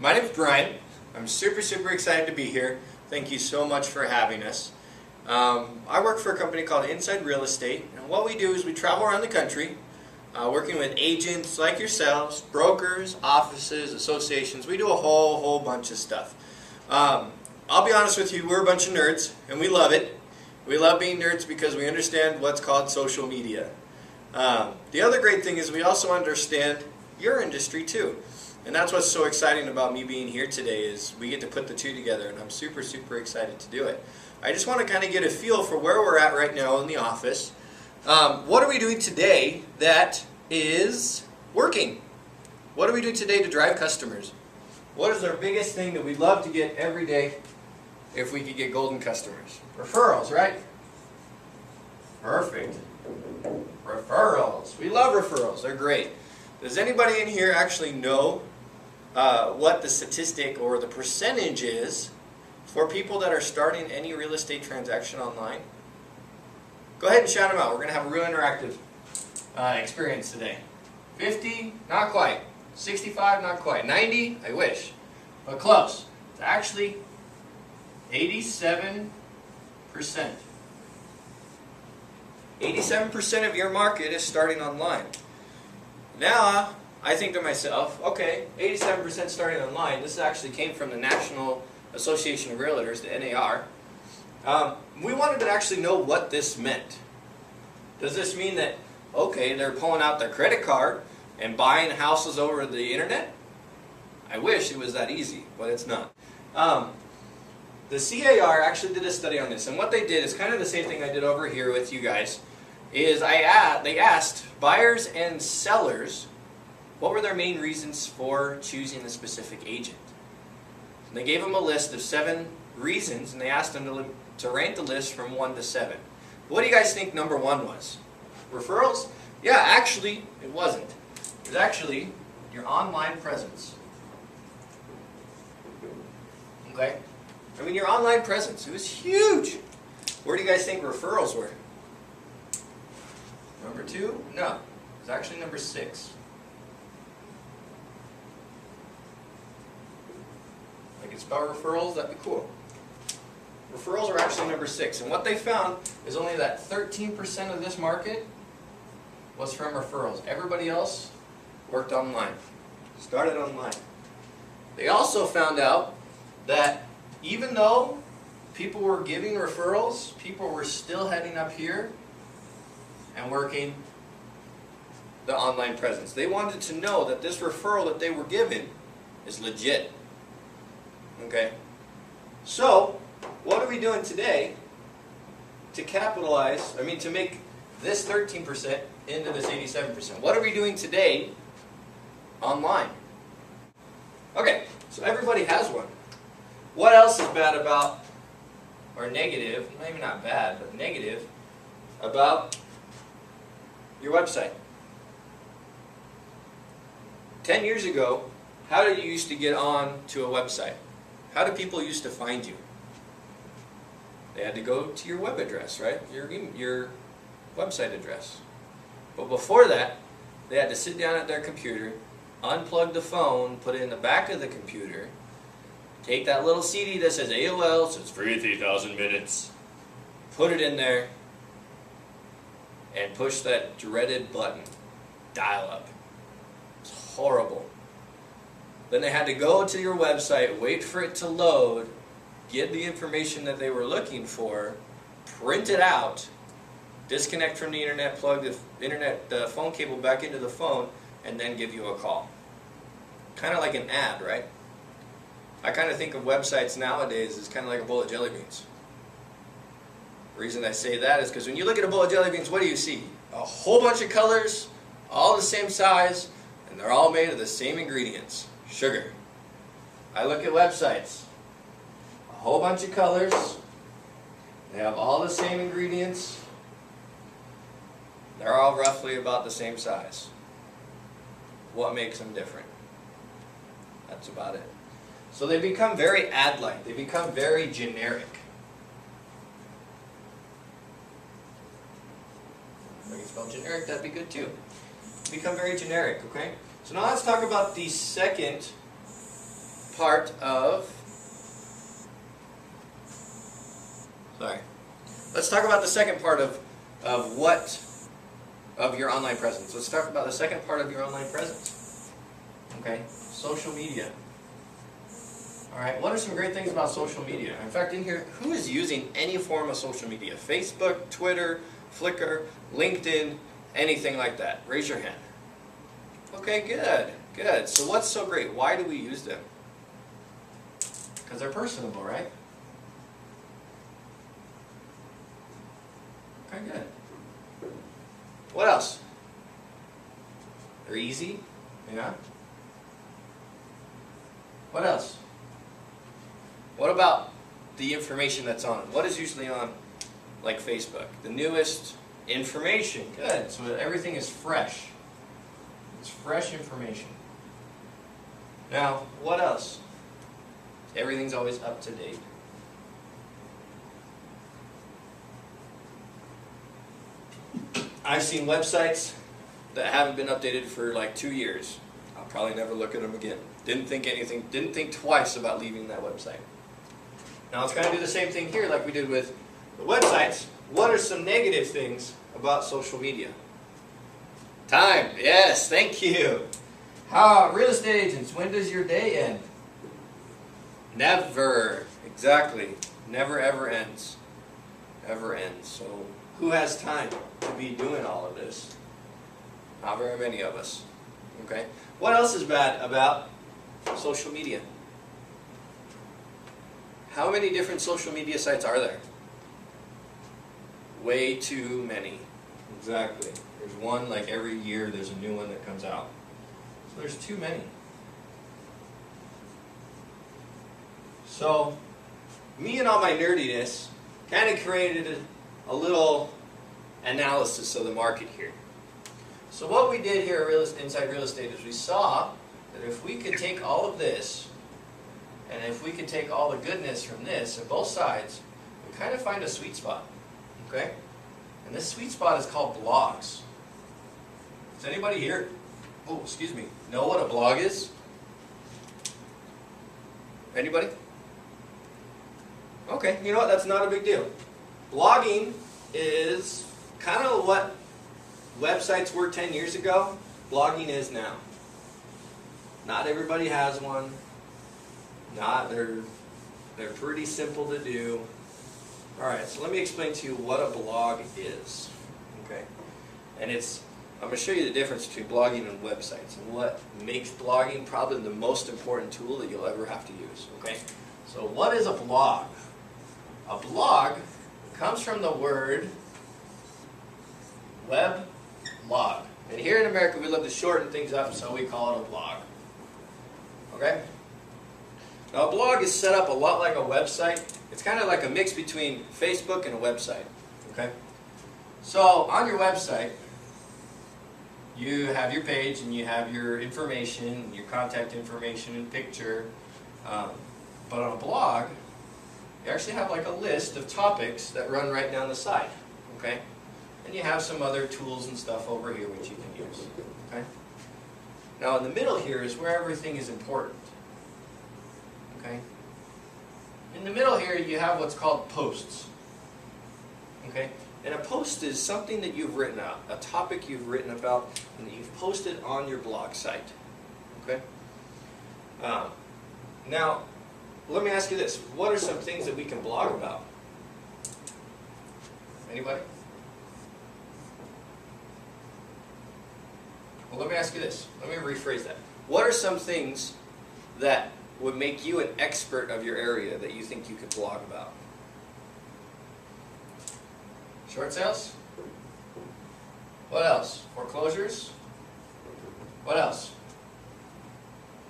My name's Brian. I'm super excited to be here. Thank you so much for having us. I work for a company called Inside Real Estate, and what we do is we travel around the country working with agents like yourselves, brokers, offices, associations. We do a whole bunch of stuff. I'll be honest with you, we're a bunch of nerds, and we love it. We love being nerds because we understand what's called social media. The other great thing is we also understand your industry too. And that's what's so exciting about me being here today is we get to put the two together, and I'm super excited to do it. I just want to kind of get a feel for where we're at right now in the office. What are we doing today that is working? What are we doing today to drive customers? What is our biggest thing that we'd love to get every day if we could get golden customers? Referrals, right? Perfect. Referrals. We love referrals. They're great. Does anybody in here actually know what the statistic or the percentage is for people that are starting any real estate transaction online? Go ahead and shout them out. We're going to have a real interactive experience today. 50? Not quite. 65? Not quite. 90? I wish. But close. It's actually 87%. 87% of your market is starting online. Now, I think to myself, okay, 87% starting online. This actually came from the National Association of Realtors, the NAR. We wanted to actually know what this meant. Does this mean that, okay, they're pulling out their credit card and buying houses over the internet? I wish it was that easy, but it's not. The CAR actually did a study on this, and what they did is kind of the same thing I did over here with you guys, is they asked buyers and sellers what were their main reasons for choosing a specific agent. And they gave them a list of 7 reasons, and they asked them to rank the list from 1 to 7. What do you guys think number 1 was? Referrals? Yeah, actually, it wasn't. It was actually your online presence. Okay? I mean, your online presence. It was huge. Where do you guys think referrals were? Number 2? No. It was actually number 6. I could spell referrals, that'd be cool. Referrals are actually number 6. And what they found is only that 13% of this market was from referrals. Everybody else worked online. Started online. They also found out that even though people were giving referrals, people were still heading up here and working the online presence. They wanted to know that this referral that they were given is legit. Okay? So, what are we doing today to capitalize, to make this 13% into this 87%? What are we doing today online? Okay, so everybody has one. What else is bad about, or negative, maybe not bad, but negative, about your website? 10 years ago, how did you used to get on to a website? How did people used to find you? They had to go to your web address, right? Your website address. But before that, they had to sit down at their computer, unplug the phone, put it in the back of the computer, take that little CD that says AOL, so it's free 3,000 minutes, put it in there, and push that dreaded button, dial up. It's horrible. Then they had to go to your website, wait for it to load, get the information that they were looking for, print it out, disconnect from the internet, plug the phone cable back into the phone, and then give you a call. Kind of like an ad, right? I kind of think of websites nowadays as kind of like a bowl of jelly beans. The reason I say that is because when you look at a bowl of jelly beans, what do you see? A whole bunch of colors, all the same size, and they're all made of the same ingredients. Sugar. I look at websites. A whole bunch of colors. They have all the same ingredients. They're all roughly about the same size. What makes them different? That's about it. So they become very ad-like. They become very generic. If I can spell generic, that'd be good too. Become very generic, okay? So now let's talk about the second part of, sorry, let's talk about the second part of your online presence. Let's talk about the second part of your online presence. Okay, social media. All right, what are some great things about social media? In fact, in here, who is using any form of social media? Facebook, Twitter, Flickr, LinkedIn, anything like that? Raise your hand. Okay, good. So what's so great? Why do we use them? Because they're personable, right? Okay, good. What else? They're easy, yeah? What else? What about the information that's on it? What is usually on, like Facebook? The newest information. Good. So everything is fresh. It's fresh information. Now, what else? Everything's always up to date. I've seen websites that haven't been updated for like 2 years. I'll probably never look at them again. Didn't think twice about leaving that website. Now let's kind of do the same thing here like we did with the websites. What are some negative things about social media? Time. Yes, thank you. Real estate agents, when does your day end? Never. Exactly. Never ever ends. Ever ends. So who has time to be doing all of this? Not very many of us. Okay. What else is bad about social media? How many different social media sites are there? Way too many. Exactly. There's one like every year there's a new one that comes out. So there's too many. So me and all my nerdiness kind of created a little analysis of the market here. So what we did here at Inside Real Estate is we saw that if we could take all of this, and if we could take all the goodness from this on both sides, we kind of find a sweet spot. Okay? And this sweet spot is called blogs. Does anybody here, know what a blog is? Anybody? Okay, you know what? That's not a big deal. Blogging is kind of what websites were 10 years ago. Blogging is now. Not everybody has one. They're pretty simple to do. Alright, so let me explain to you what a blog is. Okay? And I'm going to show you the difference between blogging and websites and what makes blogging probably the most important tool that you'll ever have to use. Okay? So what is a blog? A blog comes from the word web log. And here in America we love to shorten things up, so we call it a blog. Okay? Now a blog is set up a lot like a website. It's kind of like a mix between Facebook and a website. Okay? So on your website, you have your page and you have your information, your contact information and picture. But on a blog, you actually have like a list of topics that run right down the side. Okay? And you have some other tools and stuff over here which you can use. Okay? Now in the middle here is where everything is important. Okay? In the middle here you have what's called posts. Okay? And a post is something that you've written out, a topic you've written about and that you've posted on your blog site. Okay? Now, let me ask you this. What are some things that we can blog about? Anybody? Well, let me ask you this. Let me rephrase that. What are some things that would make you an expert of your area that you think you could blog about? Short sales? What else? Foreclosures? What else?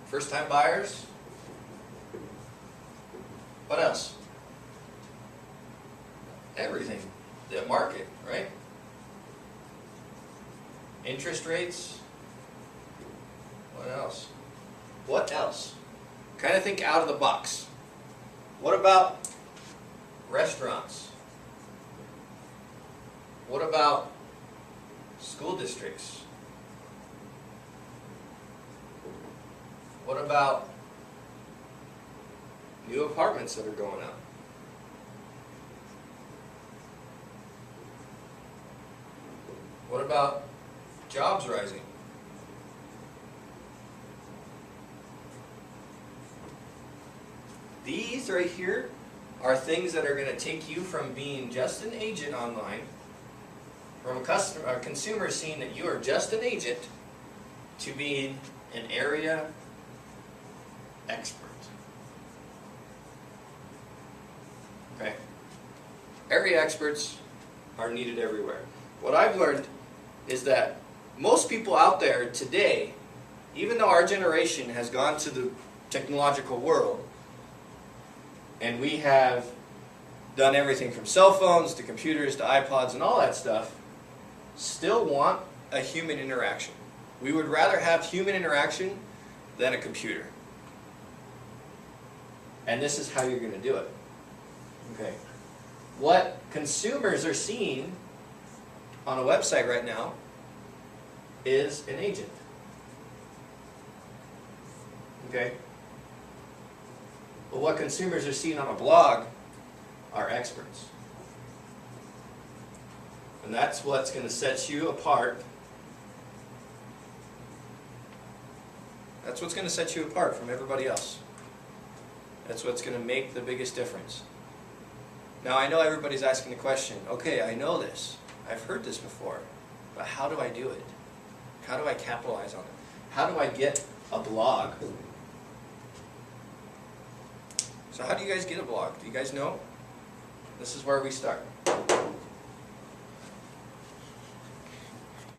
First-time buyers? What else? Everything. The market, right? Interest rates? What else? What else? Kind of think out of the box. What about restaurants? What about school districts? What about New apartments that are going up. What about jobs rising? These right here are things that are going to take you from being just an agent online, from a consumer seeing that you are just an agent, to being an area expert. Okay? Area experts are needed everywhere. What I've learned is that most people out there today, even though our generation has gone to the technological world, and we have done everything from cell phones to computers to iPods and all that stuff, still want a human interaction. We would rather have human interaction than a computer. And this is how you're going to do it. Okay. What consumers are seeing on a website right now is an agent. Okay? But what consumers are seeing on a blog are experts. And that's what's going to set you apart. That's what's going to set you apart from everybody else. That's what's going to make the biggest difference. Now, I know everybody's asking the question, okay, I know this. I've heard this before. But how do I do it? How do I capitalize on it? How do I get a blog? So how do you guys get a blog? Do you guys know? This is where we start.